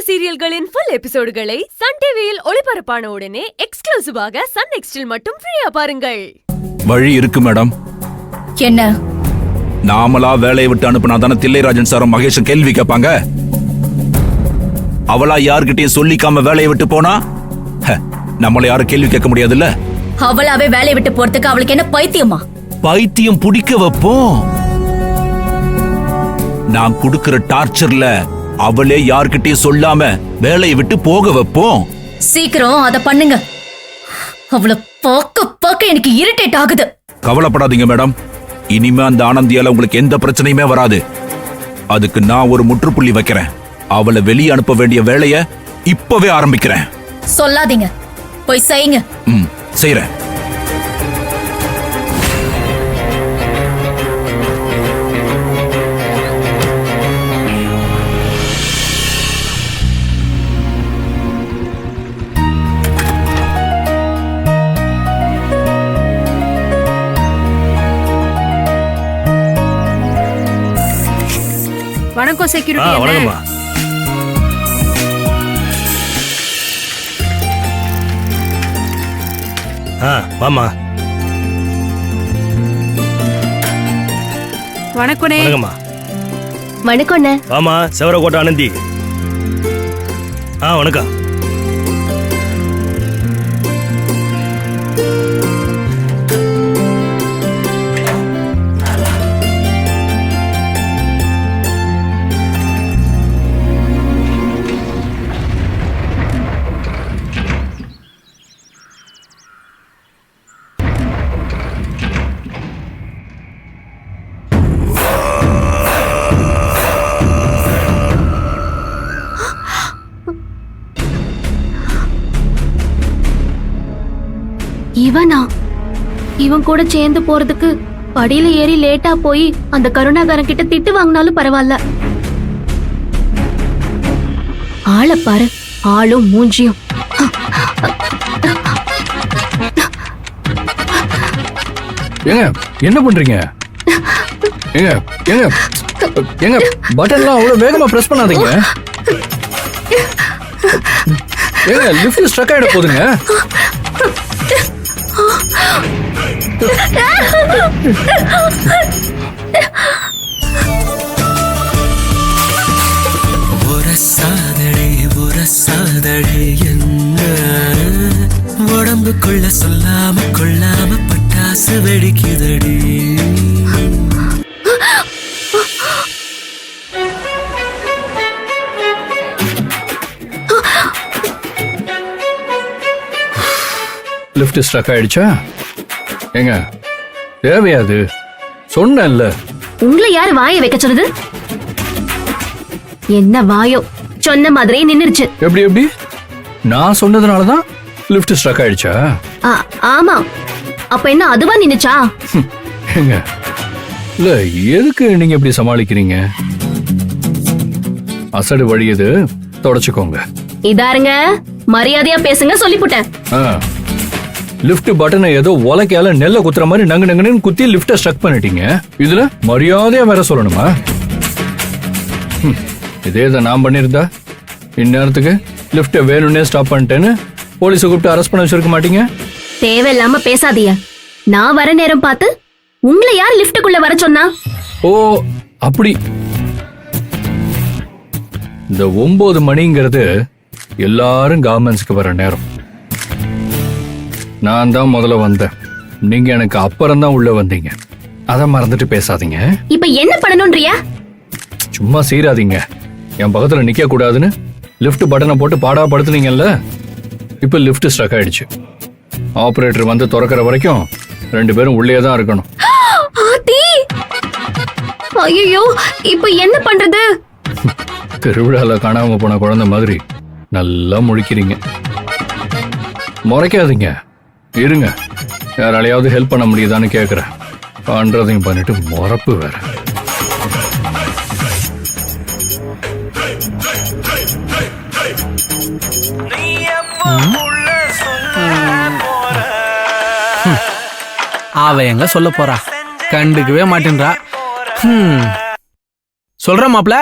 சீரியல்களின் full எபிசோடுகளை Sun டிவியில் ஒளிபரப்பான உடனே எக்ஸ்க்ளூசிவாக சன் நெக்ஸ்டில் மட்டும் ஃப்ரீயா பாருங்கள். வழி இருக்கு மேடம். என்ன? நாமளா வேலையை விட்டு அனுப்புனா தானே தில்லைராஜன் சாரும் மகேஷும் கேள்வி கேட்பாங்க. அவளா யார்கிட்டயும் சொல்லிக்காம வேலையை விட்டு போனா நம்மள யாரும் கேள்வி கேட்க முடியாதுல்ல. அவளாவே வேலையை விட்டு போறதுக்கு அவளுக்கு என்ன பைத்தியமா? பைத்தியம் பிடிக்க வைப்போம். நான் குடுக்கிற டார்ச்சர்ல அவளே யார்கிட்டயும் சொல்லாம வேலையை விட்டு போக வைப்போம். சீக்கிரம் அத பண்ணுங்க. அவளை பார்க்க எனக்கு இரிட்டேட் ஆகுது. கவலைப்படாதீங்க மேடம். இனிமே அந்த ஆனந்தியால உங்களுக்கு எந்த பிரச்சனையுமே வராது. அதுக்கு நான் ஒரு முற்றுப்புள்ளி வைக்கிறேன். அவளை வெளியே அனுப்ப வேண்டிய வேலைய இப்பவே ஆரம்பிக்கிறேன். சொல்லாதீங்க, போய் செய்யுங்க. செய்றேன். வணக்கம் செக்யூரிட்டி. வணக்கம்மா. வாமா. வணக்கம்ண்ணே. வணக்கம்மா. வணக்கம்ண்ணே. வாமா, செவரக்கோட்டை ஆனந்தி. வணக்கம். இவனா? இவன் கூட சேர்ந்து போறதுக்கு படியில ஏறி லேட்டா போய் அந்த கருணாகரன் கிட்ட திட்டு வாங்கினாலும் பரவாயில்ல. ஆளை பாரு, ஆளும் மூஞ்சியும். ஏங்க என்ன பண்றீங்க? ஏங்க ஏங்க ஏங்க பட்டன்லாம் அவ்வளவு வேகமா பிரஸ் பண்ணாதீங்க. ஏங்க லிஃப்ட் ஸ்ட்ரக் ஆயிட போகுதுங்க. சாதடே என்ன உடம்புக்குள்ள சொல்லாம கொள்ளாம பட்டாசு வெடிக்குதடி. லிஃப்ட் ஸ்ட்ரக் ஆயிடுச்சா? ஏங்க தேவையாது சொன்னேன்ல. உங்களை யாரு வாயை வைக்க சொல்லுது? என்ன வாயோ, சொன்ன மாதிரியே நின்னுருச்சு. எப்படி எப்படி? நான் சொன்னதுனாலதான் லிஃப்ட் ஸ்ட்ரக் ஆயிடுச்சா? ஆமா. அப்ப என்ன அதுவா நின்னுச்சா? ஏங்க இல்ல, எதுக்கு நீங்க இப்படி சமாளிக்கிறீங்க? அசடு வழியது தொடச்சுக்கோங்க. இதாருங்க, மரியாதையா பேசுங்க சொல்லிப்புட்டேன். லிஃப்ட் பட்டனை ஏதோ உலக்கையால நெல்ல குத்துற மாதிரி நங்கு நங்குன்னு குத்தி லிஃப்ட ஸ்ட்ரக் பண்ணிட்டீங்க. இதுல மரியாதையா வேற சொல்லணுமா? இதே தான் நான் பண்ணிருந்தா இந்நேரத்துக்கு லிஃப்ட வேணும்னே ஸ்டாப் பண்ணிட்டேன்னு போலீஸை கூப்பிட்டு அரெஸ்ட் பண்ண வச்சிருக்க மாட்டீங்க. தேவையில்லாம பேசாதீங்க. நான் வர நேரம் பார்த்து உங்களை யார் லிஃப்ட்டுக்குள்ள வர சொன்னா? ஓ அப்படி. இந்த 9 மணிங்கிறது எல்லாரும் கவர்மெண்ட்ஸ்க்கு வர நேரம். நான் தான் முதல்ல வந்தேன். நீங்க எனக்கு அப்புறம் தான் உள்ள வந்தீங்க. அத மறந்துட்டு பேசாதீங்க. இப்ப என்ன பண்ணணும்ன்றியா? சும்மா சீராதீங்க. என் பக்கத்துல நிக்க கூடாதுன்னு லிஃப்ட் பட்டனை போட்டு பாடா படுத்துனீங்கல்ல. இப்ப லிஃப்ட் ஸ்ட்ரக் ஆயிடுச்சு. ஆபரேட்டர் வந்து திறக்கிற வரைக்கும் 2 பேரும் உள்ளே தான் இருக்கணும். ஐயோ, இப்ப என்ன பண்றது? திருவிழால காணாம போன குழந்தை மாதிரி நல்லா முழிக்கிறீங்க. முறைக்காதீங்க, இருங்க. யாராலையாவது ஹெல்ப் பண்ண முடியுதான்னு கேக்குறேன். பண்றதையும் பண்ணிட்டு முறப்பு வேற. அவ எங்க சொல்ல போறா? கண்டுக்கவே மாட்டேன்றா. சொல்ற மாப்ள.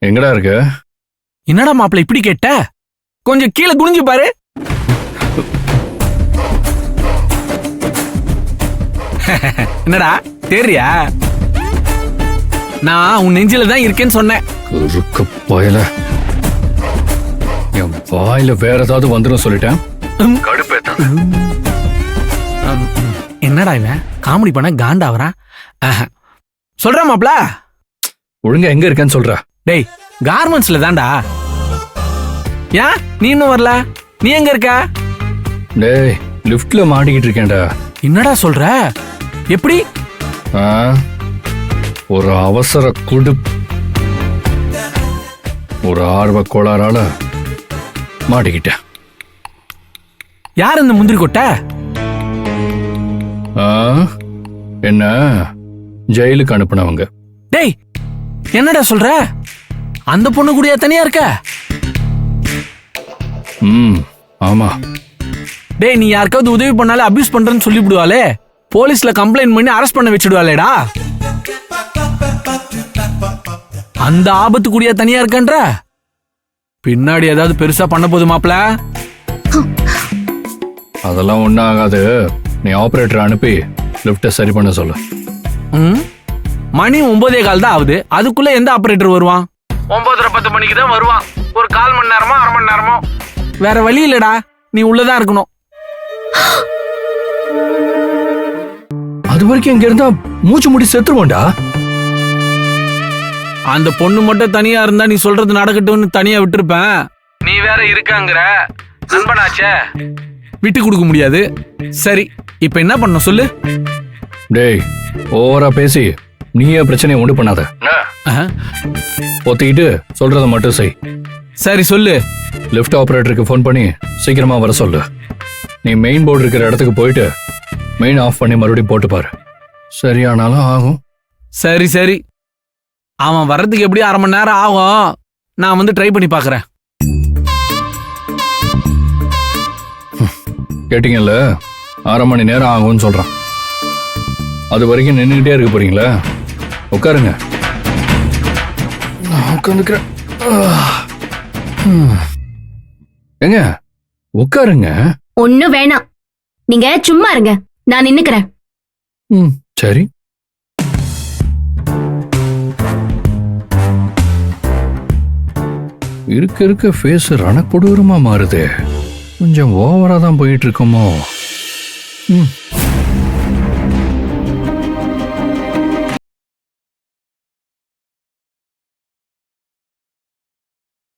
எங்கடா இருக்க? என்னடா மாப்பிள்ள இப்படி கேட்ட? கொஞ்சம் கீழே குனிஞ்சு பாரு. என்னடா தெரியா? நான் உன் நெஞ்சில தான் இருக்கேன்னு சொன்னேன். குறுக்கு பயல, என் வாயில வேற ஏதாவது வந்துடும் சொல்லிட்டேன். என்னடா இவன் காமெடி பண்ண காண்டாவறான். சொல்ற மாப்ள, ஒழுங்கா எங்க இருக்கேன்னு சொல்ற. டேய் கார்மெண்ட்ஸ்ல தான்டா. ஏன் நீ இன்னும் வரல? நீ எங்க இருக்க? டேய் லிஃப்ட்ல மாட்டிக்கிட்டு இருக்கேன்டா. என்னடா சொல்ற? எப்படி? ஆ, ஒரு அவசர குடு, ஒரு ஆர்வ கோளாறால மாட்டிக்கிட்டேன். யார் இந்த முந்திரி கொட்டை? ஆ, என்ன ஜெயிலுக்கு அனுப்புனவங்க. டேய் என்னடா சொல்ற? அந்த பொண்ணு கூடயா தனியா இருக்க? ஆமா. டேய் நீ யாருக்காவது உதவி பண்ணாலே அபியூஸ் பண்றேன்னு சொல்லிவிடுவாளே, போலீஸ்ல கம்ப்ளைண்ட் பண்ணி அரெஸ்ட் பண்ண வச்சிடுவாளேடா. அந்த ஆபத்து கூடயா தனியா இருக்கன்ற? பின்னாடி ஏதாவது பெருசா பண்ண போது மாப்ள. அதெல்லாம் ஒன்றும் ஆகாது. நீ ஆபரேட்டர் அனுப்பி லிஃப்ட்டை சரி பண்ண சொல்லு. மணி 9:15 தான் ஆகுது. அதுக்குள்ள எந்த ஆபரேட்டர் வருவான்? 9:10 மணிக்கு தான் வருவான். ஒரு 1/4 மணி நேரமோ 1/2 மணி நேரமோ. வேற வழி இல்லடா, நீ உள்ளதான் இருக்கணும். அது வரைக்கும் இங்க இருந்தா மூச்சு முடி செத்துருவோண்டா. அந்த பொண்ணு மட்டும் தனியா இருந்தா நீ சொல்றது நடக்கட்டும்னு தனியா விட்டுருப்பேன். நீ வேற இருக்காங்கற நண்பனாச்சே, விட்டு கொடுக்க முடியாது. சரி இப்ப என்ன பண்ண சொல்லு. டேய் ஓவரா பேசி நீயே பிரச்சனையை உண்டு பண்ணாத. ஒத்திக்கிட்டு சொல்றத மட்டும் செய். சரி சொல்லு. லிஃப்ட் ஆபரேட்டருக்கு ஃபோன் பண்ணி சீக்கிரமா வர சொல்லு. நீ மெயின் போர்டு இருக்கிற இடத்துக்கு போயிட்டு மெயின் ஆஃப் பண்ணி மறுபடியும் போட்டு பாரு. சரியானாலும் ஆகும். சரி சரி, அவன் வர்றதுக்கு எப்படியும் 1/2 மணி நேரம் ஆகும். நான் வந்து ட்ரை பண்ணி பாக்குறேன். கேட்டீங்கல்ல, 1/2 மணி நேரம் ஆகும்னு சொல்றான். அது வரைக்கும் நின்றுகிட்டே இருக்க போறீங்களா? உட்காருங்க. நான் உட்காந்துக்கிறேன். எங்க உட்காருங்க. ஒண்ணும் வேணாம், நீங்க சும்மா இருங்க, நான் நின்னுக்கிறேன். சரி. இருக்க இருக்க ஃபேஸ் ரணக்கொடூரமா மாறுதே. கொஞ்சம் ஓவரா தான் போயிட்டு இருக்கோமோ?